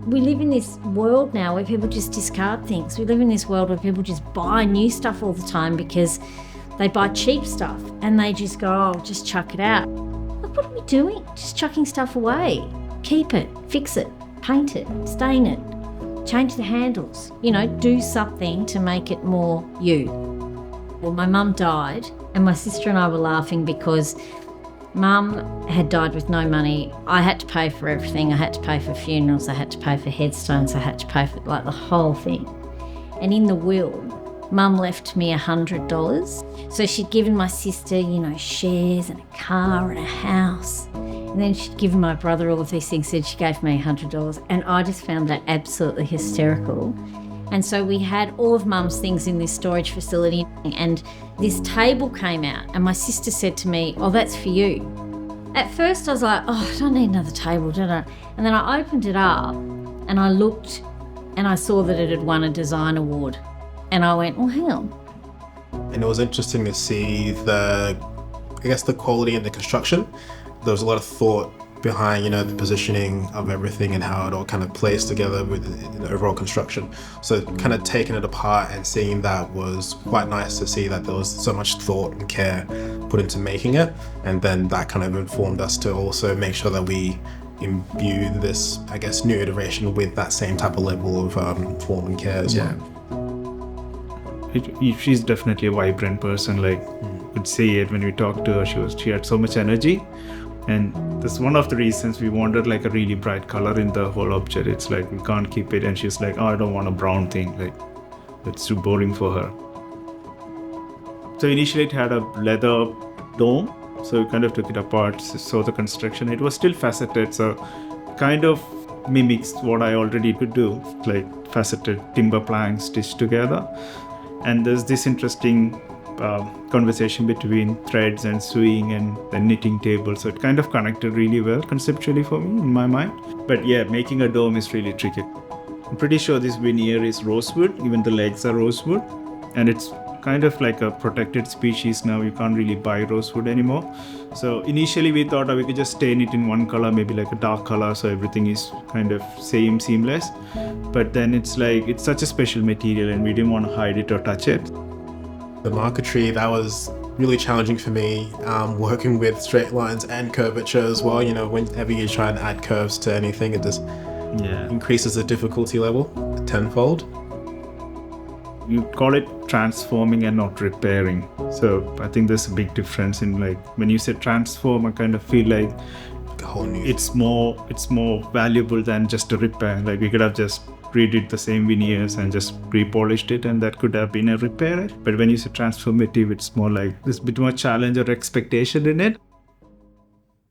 We live in this world now where people just discard things. We live in this world where people just buy new stuff all the time because they buy cheap stuff and they just go, oh, just chuck it out. Like, what are we doing? Just chucking stuff away. Keep it, fix it, paint it, stain it, change the handles. You know, do something to make it more you. Well, my mum died and my sister and I were laughing because Mum had died with no money. I had to pay for everything. I had to pay for funerals. I had to pay for headstones. I had to pay for like the whole thing. And in the will, Mum left me $100. So she'd given my sister, you know, shares and a car and a house. And then she'd given my brother all of these things, and she gave me $100. And I just found that absolutely hysterical. And so we had all of Mum's things in this storage facility, and this table came out and my sister said to me, oh, that's for you. At first I was like, oh, I don't need another table, do I? And then I opened it up and I looked and I saw that it had won a design award. And I went, oh, hang on. And it was interesting to see the quality and the construction. There was a lot of thought behind, you know, the positioning of everything and how it all kind of plays together with the overall construction. So kind of taking it apart and seeing that was quite nice to see that there was so much thought and care put into making it. And then that kind of informed us to also make sure that we imbue this, I guess, new iteration with that same type of level of form and care as well. She's definitely a vibrant person. Like, you could see it when we talked to her. She had so much energy. And that's one of the reasons we wanted like a really bright color in the whole object. It's like, we can't keep it. And she's like, oh, I don't want a brown thing. Like, it's too boring for her. So initially it had a leather dome. So we kind of took it apart, saw the construction. It was still faceted. So kind of mimics what I already could do, like faceted timber planks stitched together. And there's this interesting conversation between threads and sewing and the knitting table. So it kind of connected really well conceptually for me in my mind. But yeah, making a dome is really tricky. I'm pretty sure this veneer is rosewood, even the legs are rosewood. And it's kind of like a protected species now. You can't really buy rosewood anymore. So initially we thought we could just stain it in one color, maybe like a dark color, so everything is kind of same, seamless. But then it's like, it's such a special material and we didn't want to hide it or touch it. The marquetry, that was really challenging for me, working with straight lines and curvature as well. You know, whenever you try and add curves to anything, it just increases the difficulty level tenfold. You call it transforming and not repairing. So I think there's a big difference in, like, when you say transform, I kind of feel like a whole new it's more valuable than just a repair. Like, we could have just redid the same veneers and just repolished it, and that could have been a repair. But when you say transformative, it's more like there's a bit more challenge or expectation in it.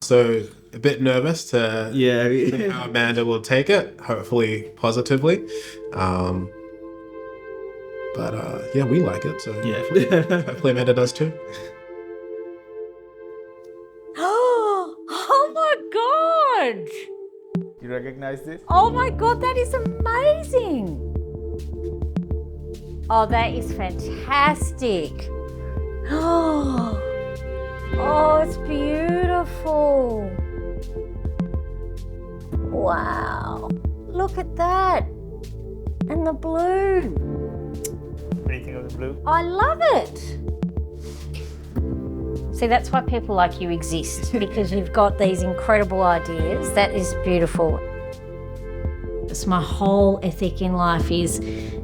So a bit nervous to see how Amanda will take it, hopefully positively. But we like it, so hopefully Amanda does too. Oh my God! You recognize this? Oh my God, that is amazing! Oh, that is fantastic! Oh, it's beautiful! Wow! Look at that! And the blue! What do you think of the blue? I love it! See, that's why people like you exist, because you've got these incredible ideas. That is beautiful. It's my whole ethic in life is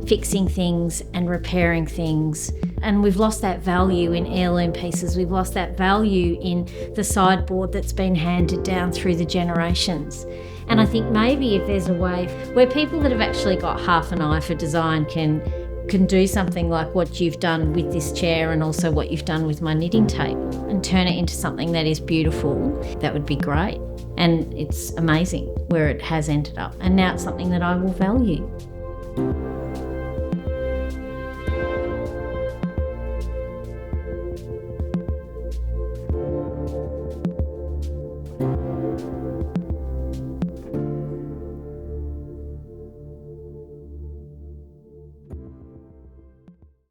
fixing things and repairing things. And we've lost that value in heirloom pieces. We've lost that value in the sideboard that's been handed down through the generations. And I think maybe if there's a way where people that have actually got half an eye for design can do something like what you've done with this chair and also what you've done with my knitting table and turn it into something that is beautiful, that would be great. And it's amazing where it has ended up. And now it's something that I will value.